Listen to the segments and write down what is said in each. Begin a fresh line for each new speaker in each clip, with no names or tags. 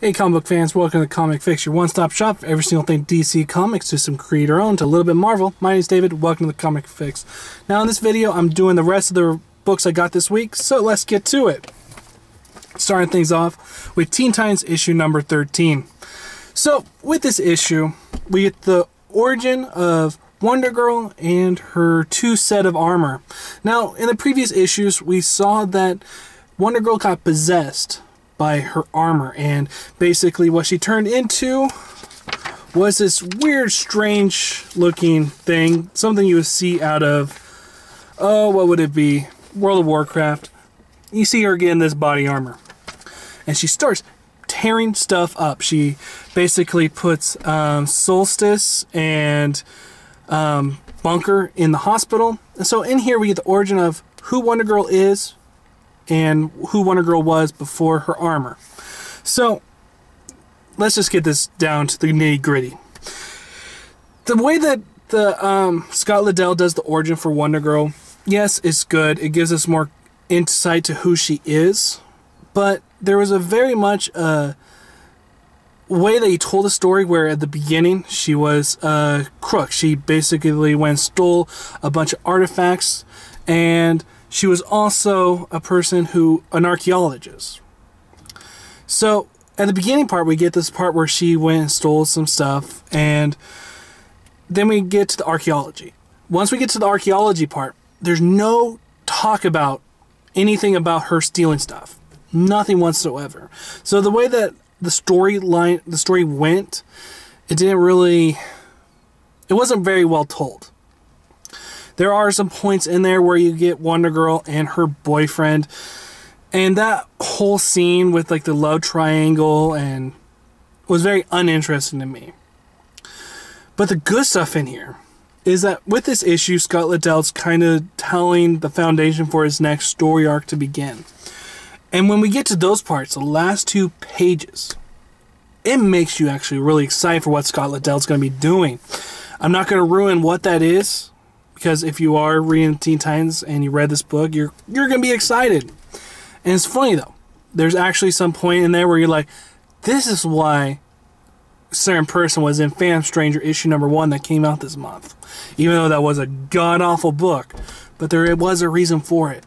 Hey comic book fans, welcome to Comic Fix, your one-stop shop for every single thing DC Comics, to some creator-owned, to a little bit Marvel. My name is David, welcome to the Comic Fix. Now in this video, I'm doing the rest of the books I got this week, so let's get to it. Starting things off with Teen Titans issue number 13. So, with this issue, we get the origin of Wonder Girl and her two set of armor. Now, in the previous issues, we saw that Wonder Girl got possessed by her armor, and basically what she turned into was this weird, strange looking thing, something you would see out of, what would it be, World of Warcraft. You see her getting this body armor, and she starts tearing stuff up. She basically puts Solstice and Bunker in the hospital. And so in here we get the origin of who Wonder Girl is and who Wonder Girl was before her armor. So let's just get this down to the nitty-gritty. The way that the Scott Lobdell does the origin for Wonder Girl, yes, it's good. It gives us more insight to who she is, but there was a very much way that he told the story where at the beginning she was a crook. She basically went and stole a bunch of artifacts, and she was also a person an archaeologist. So at the beginning part, we get this part where she went and stole some stuff, and then we get to the archaeology. Once we get to the archaeology part, there's no talk about anything about her stealing stuff. Nothing whatsoever. So the way that the story went, it wasn't very well told. There are some points in there where you get Wonder Girl and her boyfriend, and that whole scene with like the love triangle and was very uninteresting to me. But the good stuff in here is that with this issue, Scott Lobdell's kind of telling the foundation for his next story arc to begin. And when we get to those parts, the last 2 pages, it makes you actually really excited for what Scott Lobdell's going to be doing. I'm not going to ruin what that is, because if you are reading Teen Titans and you read this book, you're going to be excited. And it's funny though. There's actually some point in there where you're like, this is why a certain person was in Phantom Stranger issue number 1 that came out this month. Even though that was a god-awful book. But there was a reason for it.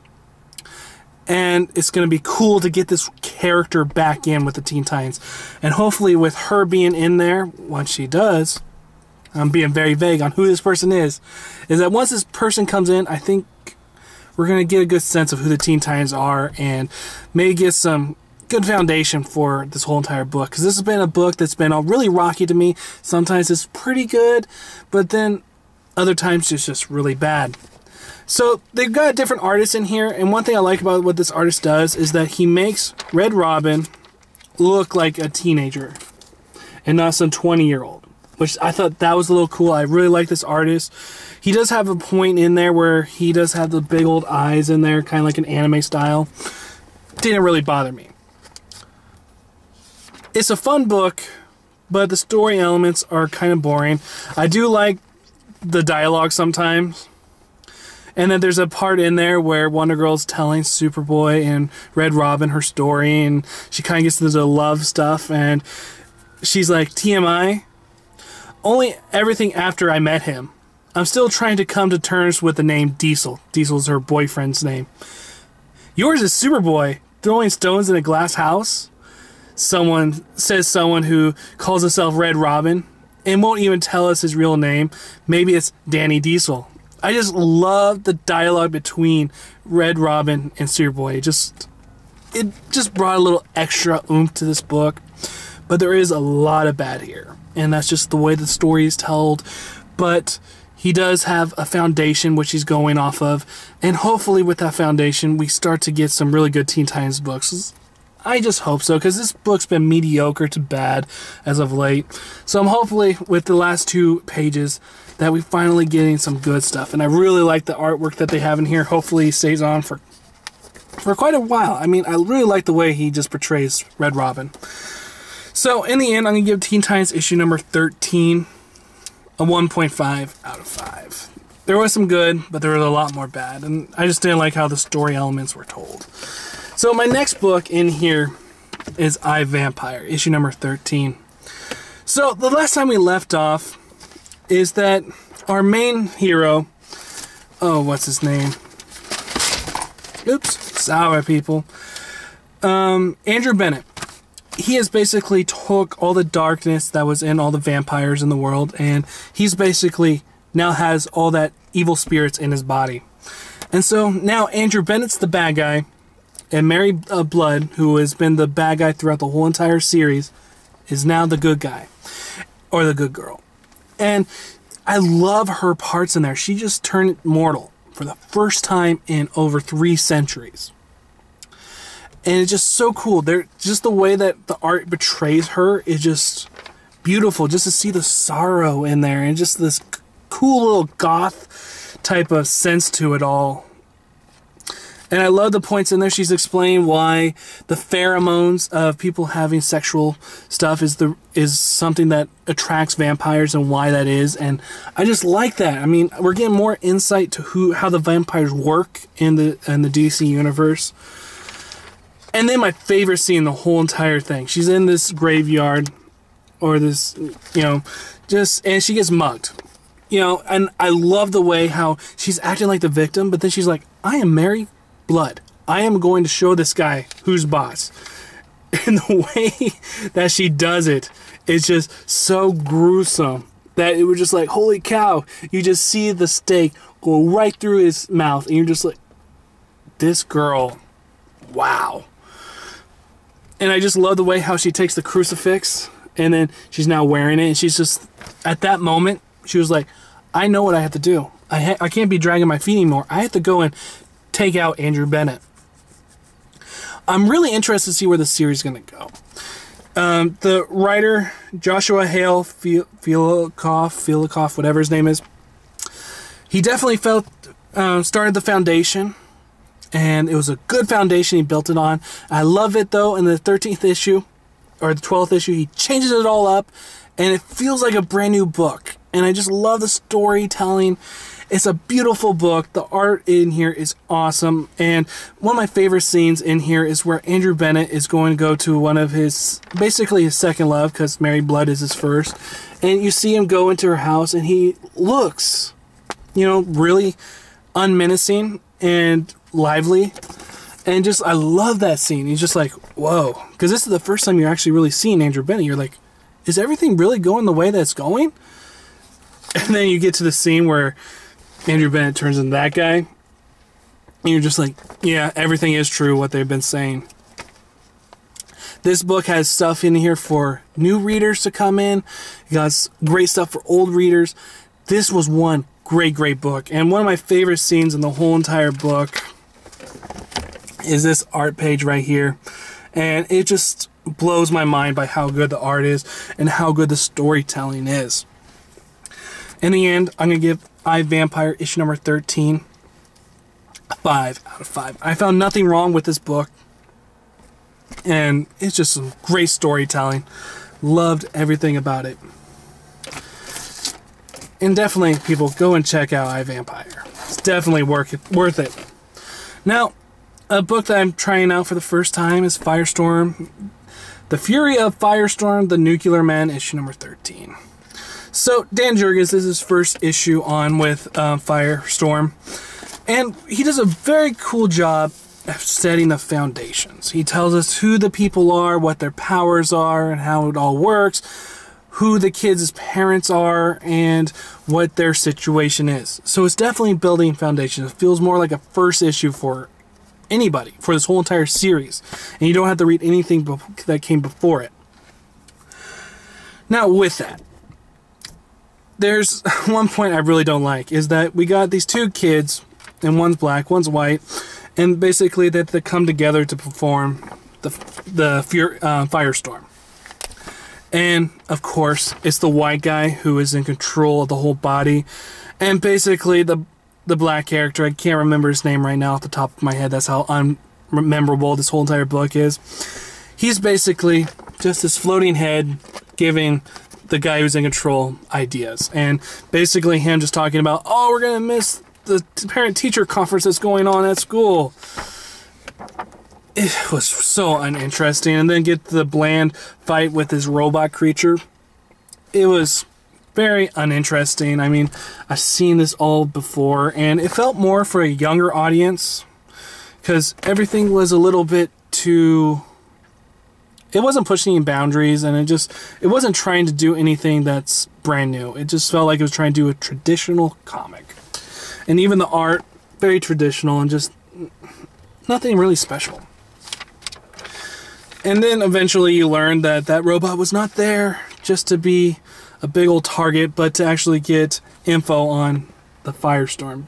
And it's going to be cool to get this character back in with the Teen Titans. And hopefully with her being in there, once she does, I'm being very vague on who this person is that once this person comes in, I think we're going to get a good sense of who the Teen Titans are, and maybe get some good foundation for this whole entire book. Because this has been a book that's been really rocky to me. Sometimes it's pretty good, but then other times it's just really bad. So they've got different artists in here, and one thing I like about what this artist does is that he makes Red Robin look like a teenager and not some 20-year-old, which I thought that was a little cool. I really like this artist. He does have a point in there where he does have the big old eyes in there, kind of like an anime style. Didn't really bother me. It's a fun book, but the story elements are kind of boring. I do like the dialogue sometimes. And then there's a part in there where Wonder Girl's telling Superboy and Red Robin her story, and she kind of gets into the love stuff, and she's like, TMI, only everything after I met him. I'm still trying to come to terms with the name Diesel. Diesel's her boyfriend's name. Yours is Superboy, throwing stones in a glass house? Someone who calls himself Red Robin and won't even tell us his real name. Maybe it's Danny Diesel. I just love the dialogue between Red Robin and Superboy. It just brought a little extra oomph to this book. But there is a lot of bad here, and that's just the way the story is told. But he does have a foundation which he's going off of, and hopefully with that foundation we start to get some really good Teen Titans books. I just hope so, because this book's been mediocre to bad as of late. So I'm hopefully with the last 2 pages that we finally getting some good stuff. And I really like the artwork that they have in here. Hopefully he stays on for quite a while. I mean, I really like the way he just portrays Red Robin. So in the end, I'm going to give Teen Titans issue number 13 a 1.5 out of 5. There was some good, but there was a lot more bad. And I just didn't like how the story elements were told. So my next book in here is I, Vampire, issue number 13. So, the last time we left off is that our main hero, oh, what's his name? Oops, sorry, people. Andrew Bennett. He has basically took all the darkness that was in all the vampires in the world, and he's basically now has all that evil spirits in his body. And so now Andrew Bennett's the bad guy, and Mary Blood, who has been the bad guy throughout the whole entire series, is now the good guy, or the good girl. And I love her parts in there. She just turned mortal for the first time in over 3 centuries. And it's just so cool. Just the way that the art betrays her is just beautiful. Just to see the sorrow in there, and just this cool little goth type of sense to it all. And I love the points in there. She's explained why the pheromones of people having sexual stuff is something that attracts vampires, and why that is. And I just like that. I mean, we're getting more insight to how the vampires work in the DC universe. And then my favorite scene, the whole entire thing. She's in this graveyard, or this, and she gets mugged. And I love the way how she's acting like the victim, but then she's like, I am Mary Blood. I am going to show this guy who's boss. And the way that she does it is just so gruesome that it was just like, holy cow. You just see the stake go right through his mouth, and you're just like, this girl, wow. And I just love the way how she takes the crucifix, and then she's now wearing it, and she's just, at that moment, she was like, I know what I have to do. I can't be dragging my feet anymore. I have to go and take out Andrew Bennett. I'm really interested to see where the series is going to go. The writer, Joshua Hale Fialikoff, whatever his name is, he definitely started the foundation, and it was a good foundation he built it on. I love it, though, in the 13th issue, or the 12th issue, he changes it all up, and it feels like a brand new book. And I just love the storytelling. It's a beautiful book. The art in here is awesome. And one of my favorite scenes in here is where Andrew Bennett is going to go to one of basically his second love, because Mary Blood is his first. And you see him go into her house, and he looks, really unmenacing and lively. And just, I love that scene. He's just like, whoa. Because this is the first time you're actually really seeing Andrew Bennett. You're like, is everything really going the way that it's going? And then you get to the scene where Andrew Bennett turns into that guy. And you're just like, yeah, everything is true, what they've been saying. This book has stuff in here for new readers to come in. It got great stuff for old readers. This was one great book. And one of my favorite scenes in the whole entire book is this art page right here. And it just blows my mind by how good the art is and how good the storytelling is. In the end, I'm going to give I, Vampire, issue number 13, a 5 out of 5. I found nothing wrong with this book. And it's just some great storytelling. Loved everything about it. And definitely, people, go and check out I, Vampire. It's definitely worth it. Now, a book that I'm trying out for the first time is Firestorm. The Fury of Firestorm, the Nuclear Man, issue number 13. So, Dan Jurgens, this is his first issue on with Firestorm. And he does a very cool job of setting the foundations. He tells us who the people are, what their powers are, and how it all works, who the kids' parents are, and what their situation is. So it's definitely building foundations. It feels more like a first issue for anybody, for this whole entire series. And you don't have to read anything that came before it. Now, with that, there's one point I really don't like, is that we got these two kids, and one's black, one's white, and basically that they come together to perform the Firestorm. And, of course, it's the white guy who is in control of the whole body, and basically the black character, I can't remember his name right now off the top of my head, that's how unmemorable this whole entire book is. He's basically just this floating head giving the guy who's in control ideas, and basically him just talking about, oh, we're gonna miss the parent-teacher conference that's going on at school. it was so uninteresting. And then get the bland fight with this robot creature. It was very uninteresting. I mean, I've seen this all before, and it felt more for a younger audience because everything was a little bit too... It wasn't pushing any boundaries, and it wasn't trying to do anything that's brand new. It just felt like it was trying to do a traditional comic. And even the art, very traditional and just nothing really special. And then eventually you learn that that robot was not there just to be a big old target, but to actually get info on the Firestorm.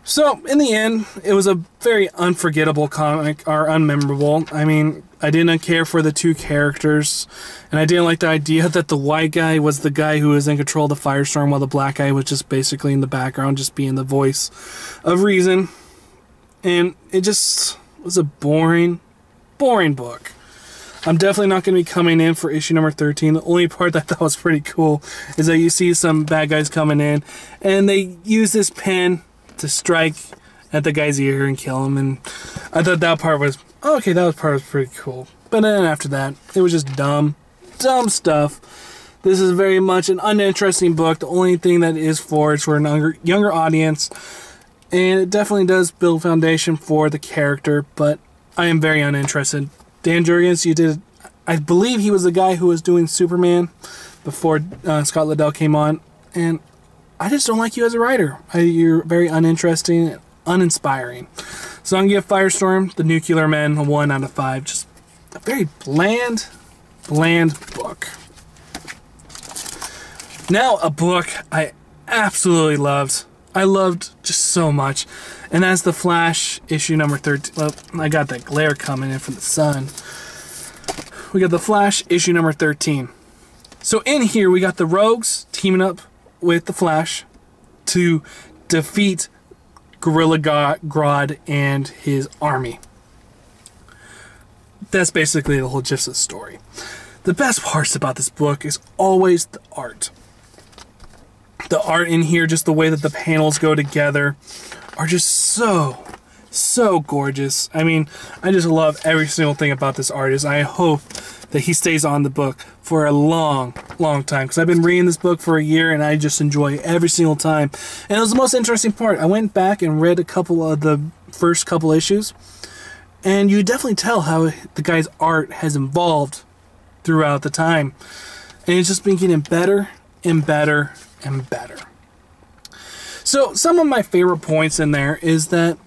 So, in the end, it was a very unforgettable comic, or unmemorable. I mean, I didn't care for the two characters, and I didn't like the idea that the white guy was the guy who was in control of the Firestorm, while the black guy was just basically in the background, just being the voice of reason. And it just was a boring book. I'm definitely not going to be coming in for issue number 13. The only part that I thought was pretty cool is that you see some bad guys coming in, and they use this pen to strike at the guy's ear and kill him. And I thought that part was, okay, that part was pretty cool. But then after that, it was just dumb stuff. This is very much an uninteresting book. The only thing that is for is for a younger audience. And it definitely does build foundation for the character, but I am very uninterested. Dan Jurgens, you did, I believe he was the guy who was doing Superman before Scott Liddell came on, and I just don't like you as a writer. You're very uninteresting and uninspiring. So I'm going to give Firestorm, The Nuclear Men, a 1 out of 5. Just a very bland book. Now, a book I absolutely loved. I loved just so much. And that's The Flash, issue number 13. Well, I got that glare coming in from the sun. We got The Flash, issue number 13. So in here, we got the Rogues teaming up with the Flash to defeat Gorilla Grodd and his army. That's basically the whole gist of the story. The best parts about this book is always the art. The art in here, just the way that the panels go together, are just so gorgeous. I mean, I just love every single thing about this artist. I hope that he stays on the book for a long time, because I've been reading this book for a year and I just enjoy every single time. And it was the most interesting part. I went back and read a couple of the first couple issues, and you definitely tell how the guy's art has evolved throughout the time. And it's just been getting better and better and better. So some of my favorite points in there is that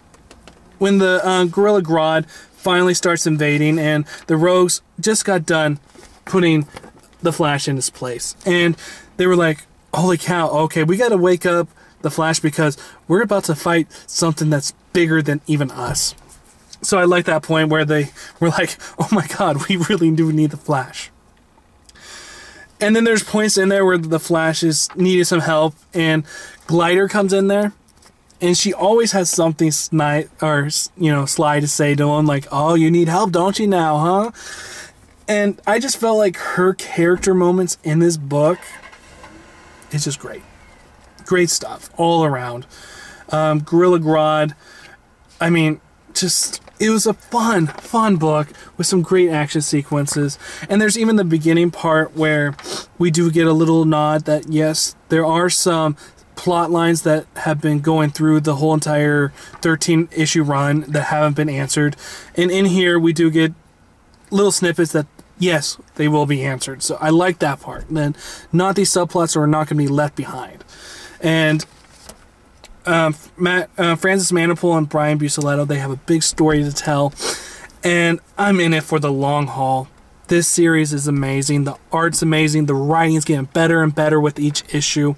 when the Gorilla Grodd finally starts invading, and the Rogues just got done putting the Flash in his place, and they were like, holy cow, okay, we gotta wake up the Flash because we're about to fight something that's bigger than even us. So I like that point where they were like, oh my god, we really do need the Flash. And then there's points in there where the Flash is needed some help, and Glider comes in there, and she always has something sly to say to him, like, oh, you need help, don't you now, huh? And I just felt like her character moments in this book is just great. Great stuff all around. Gorilla Grodd, I mean, just... It was a fun book with some great action sequences. And there's even the beginning part where we do get a little nod that, yes, there are some plot lines that have been going through the whole entire 13-issue run that haven't been answered. And in here, we do get little snippets that, yes, they will be answered. So I like that part. And then not these subplots are not going to be left behind. And... Francis Manapul and Brian Buccellato, they have a big story to tell, and I'm in it for the long haul. This series is amazing. The art's amazing. The writing's getting better and better with each issue.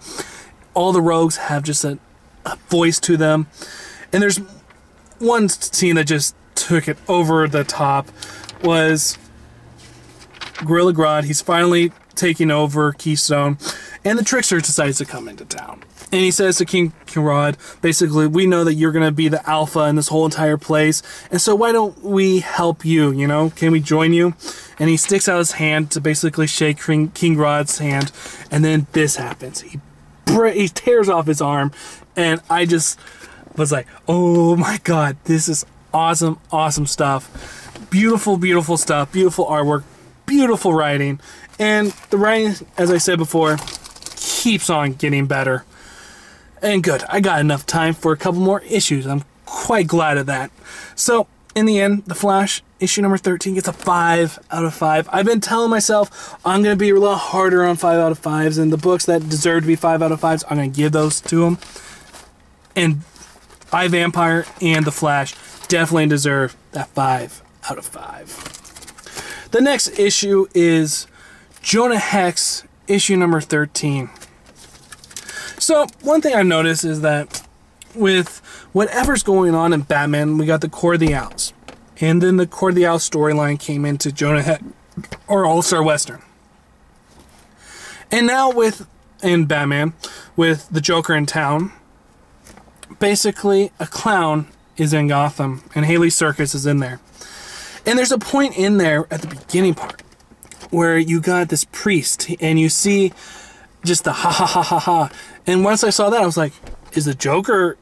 All the Rogues have just a voice to them. And there's one scene that just took it over the top, was Gorilla Grodd. He's finally taking over Keystone, and the Trickster decides to come into town. And he says to King Grodd, basically, we know that you're going to be the alpha in this whole entire place, and so why don't we help you, you know? Can we join you? And he sticks out his hand to basically shake King Grodd's hand, and then this happens. He tears off his arm, and I just was like, oh my god, this is awesome, awesome stuff. Beautiful, beautiful stuff. Beautiful artwork. Beautiful writing. And the writing, as I said before, keeps on getting better. And good. I got enough time for a couple more issues. I'm quite glad of that. So, in the end, The Flash, issue number 13, gets a 5 out of 5. I've been telling myself I'm going to be a little harder on 5 out of 5s, and the books that deserve to be 5 out of 5s, I'm going to give those to them. And iVampire and The Flash definitely deserve that 5 out of 5. The next issue is Jonah Hex, issue number 13. So, one thing I've noticed is that with whatever's going on in Batman, we got the Core of the Owls. And then the Core of the Owls storyline came into Jonah Hex, or All-Star Western. And now in Batman, with the Joker in town, basically a clown is in Gotham, and Haley Circus is in there. And there's a point in there at the beginning part where you got this priest, and you see just the ha ha ha ha ha. And once I saw that, I was like, is the Joker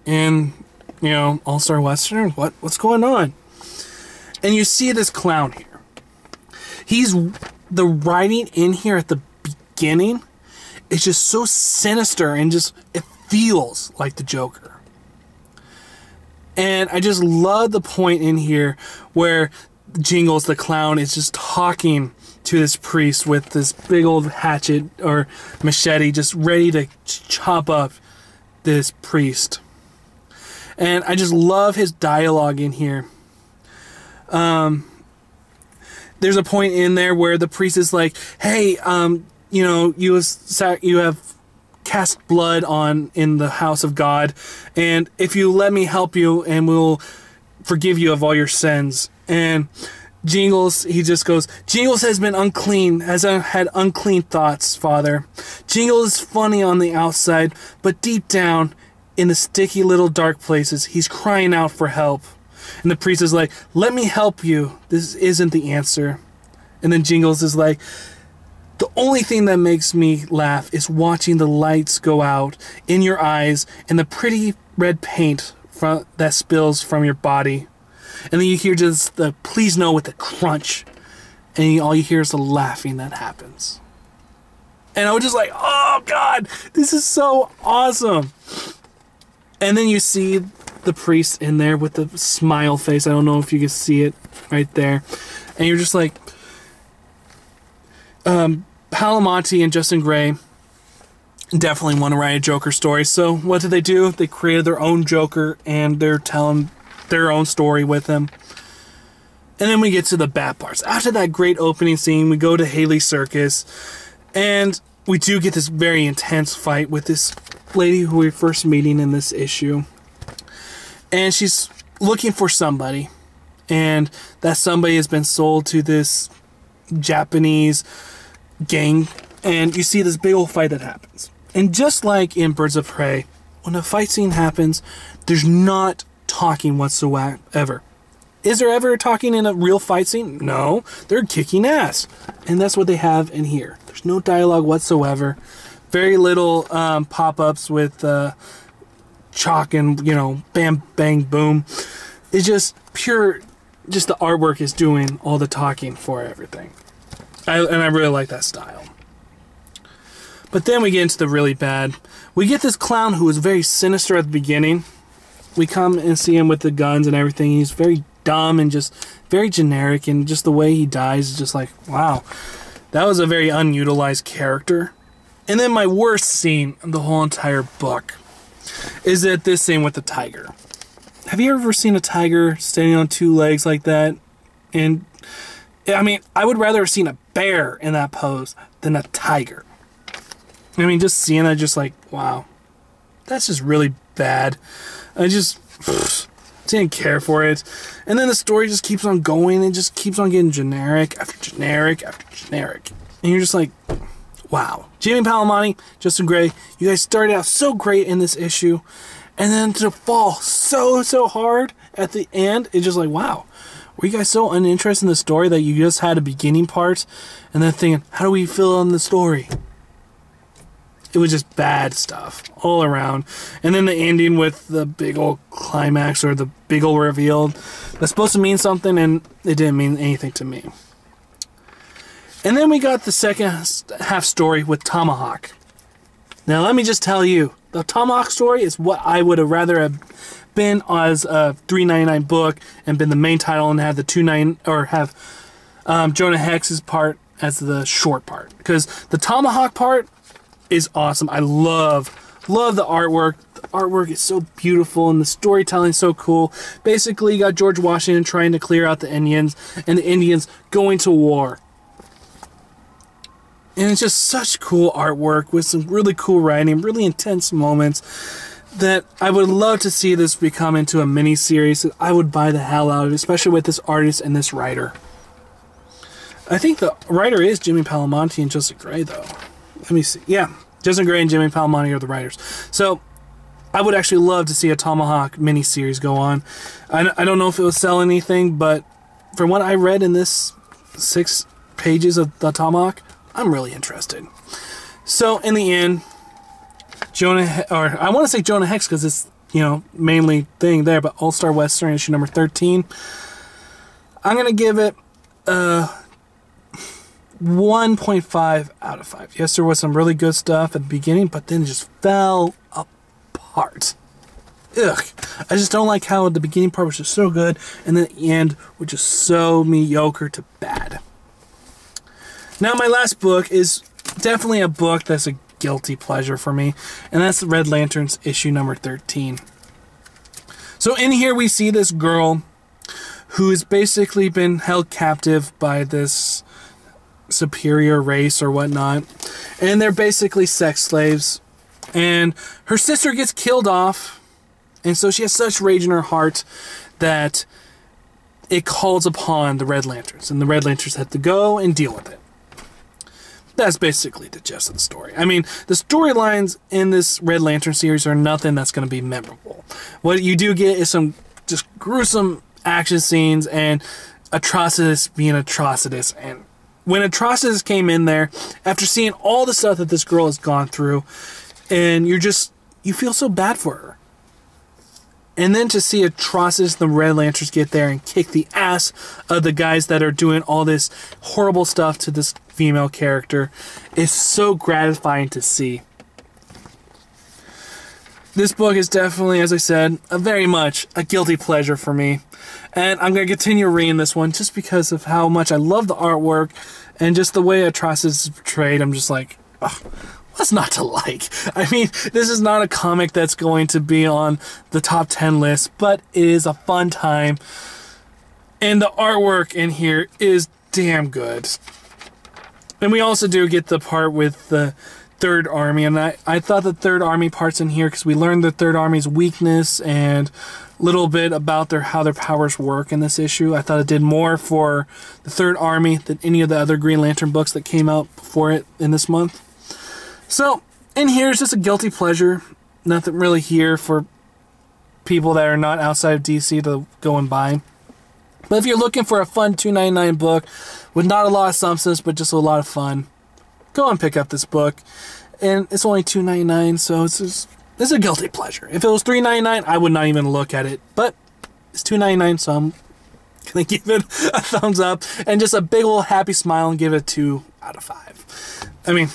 in, All-Star Western? What's going on? And you see this clown here. The writing in here at the beginning is just so sinister, and just, it feels like the Joker. And I just love the point in here where Jingles the clown is just talking to this priest with this big old hatchet or machete, just ready to chop up this priest. And I just love his dialogue in here. There's a point in there where the priest is like, hey, you have cast blood in the house of God, and if you let me help you, and we'll forgive you of all your sins. And Jingles, he just goes, Jingles has been unclean, has had unclean thoughts, Father. Jingles is funny on the outside, but deep down, in the sticky little dark places, he's crying out for help. And the priest is like, let me help you. This isn't the answer. And then Jingles is like, the only thing that makes me laugh is watching the lights go out in your eyes and the pretty red paint that spills from your body. And then you hear just the please no with the crunch. And all you hear is the laughing that happens. And I was just like, oh God, this is so awesome. And then you see the priest in there with the smile face. I don't know if you can see it right there. And you're just like, Palamonte and Justin Gray definitely want to write a Joker story. So what did they do? They created their own Joker, and they're telling their own story with him. And then we get to the bad parts. After that great opening scene, we go to Haley Circus, and we do get this very intense fight with this lady who we're first meeting in this issue. And she's looking for somebody, and that somebody has been sold to this Japanese gang, and you see this big old fight that happens. And just like in Birds of Prey, when a fight scene happens, there's not talking whatsoever. Is there ever talking in a real fight scene? No, they're kicking ass. And that's what they have in here. There's no dialogue whatsoever. Very little pop-ups with chalk and, bam, bang, boom. It's just pure, just the artwork is doing all the talking for everything. And I really like that style. But then we get into the really bad. We get this clown who is very sinister at the beginning. We come and see him with the guns and everything. He's very dumb and just very generic, and just the way he dies is just like, wow, that was a very unutilized character. And then my worst scene of the whole entire book is that this scene with the tiger. Have you ever seen a tiger standing on two legs like that? And I mean, I would rather have seen a bear in that pose than a tiger. I mean, just seeing that, just like, wow, that's just really bad. I just didn't care for it. And then the story just keeps on going and just keeps on getting generic after generic after generic. And you're just like, wow. Jamie Palamonte, Justin Gray, you guys started out so great in this issue, and then to fall so hard at the end, it's just like, wow. Were you guys so uninterested in the story that you just had a beginning part and then thinking, how do we fill in the story? it was just bad stuff all around. And then the ending with the big old climax, or the big old reveal, that's supposed to mean something, and it didn't mean anything to me. And then we got the second half story with Tomahawk. Now let me just tell you, the Tomahawk story is what I would have rather have been as a $3.99 book and been the main title, and have the $2.99, or have Jonah Hex's part as the short part, because the Tomahawk part is awesome. I love the artwork. The artwork is so beautiful, and the storytelling is so cool. Basically, you got George Washington trying to clear out the Indians, and the Indians going to war. And it's just such cool artwork with some really cool writing, really intense moments, that I would love to see this become into a mini-series. I would buy the hell out of it, especially with this artist and this writer. I think the writer is Jimmy Palamonte and Joseph Gray, though. Let me see. Yeah, Joseph Gray and Jimmy Palamonte are the writers. So I would actually love to see a Tomahawk mini-series go on. I don't know if it will sell anything, but from what I read in this 6 pages of the Tomahawk, I'm really interested. So in the end, I want to say Jonah Hex because it's, mainly thing there, but All-Star Western issue number 13. I'm going to give it 1.5 out of 5. Yes, there was some really good stuff at the beginning, but then it just fell apart. Ugh. I just don't like how the beginning part was just so good, and then the end was just so mediocre to bad. Now, my last book is definitely a book that's a guilty pleasure for me, and that's Red Lanterns issue number 13. So in here we see this girl who's basically been held captive by this superior race or whatnot, and they're basically sex slaves, and her sister gets killed off, and so she has such rage in her heart that it calls upon the Red Lanterns, and the Red Lanterns have to go and deal with it. That's basically the gist of the story. I mean, the storylines in this Red Lantern series are nothing that's going to be memorable. What you do get is some just gruesome action scenes and Atrocitus being Atrocitus. And when Atrocitus came in there, after seeing all the stuff that this girl has gone through, and you feel so bad for her. And then to see Atrocitus, the Red Lanterns, get there and kick the ass of the guys that are doing all this horrible stuff to this female character is so gratifying to see. This book is definitely, as I said, very much a guilty pleasure for me. And I'm going to continue reading this one just because of how much I love the artwork and just the way Atrocitus is portrayed. I'm just like, ugh. What's not to like? I mean, this is not a comic that's going to be on the top 10 list, but it is a fun time. And the artwork in here is damn good. And we also do get the part with the Third Army, and I thought the Third Army part's in here because we learned the Third Army's weakness and a little bit about how their powers work in this issue. I thought it did more for the Third Army than any of the other Green Lantern books that came out before it in this month. So, in here is just a guilty pleasure. Nothing really here for people that are not outside of DC to go and buy. But if you're looking for a fun $2.99 book with not a lot of substance, but just a lot of fun, go and pick up this book. And it's only $2.99, so it's a guilty pleasure. If it was $3.99, I would not even look at it. But it's $2.99, so I'm going to give it a thumbs up and just a big old happy smile and give it a 2 out of 5. I mean,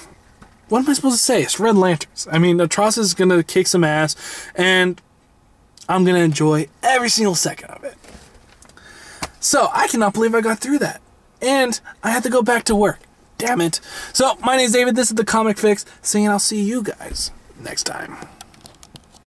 what am I supposed to say? It's Red Lanterns. I mean, Atrocitus is going to kick some ass, and I'm going to enjoy every single second of it. So, I cannot believe I got through that. And I had to go back to work. Damn it. So, my name is David. This is The Comic Fix, saying I'll see you guys next time.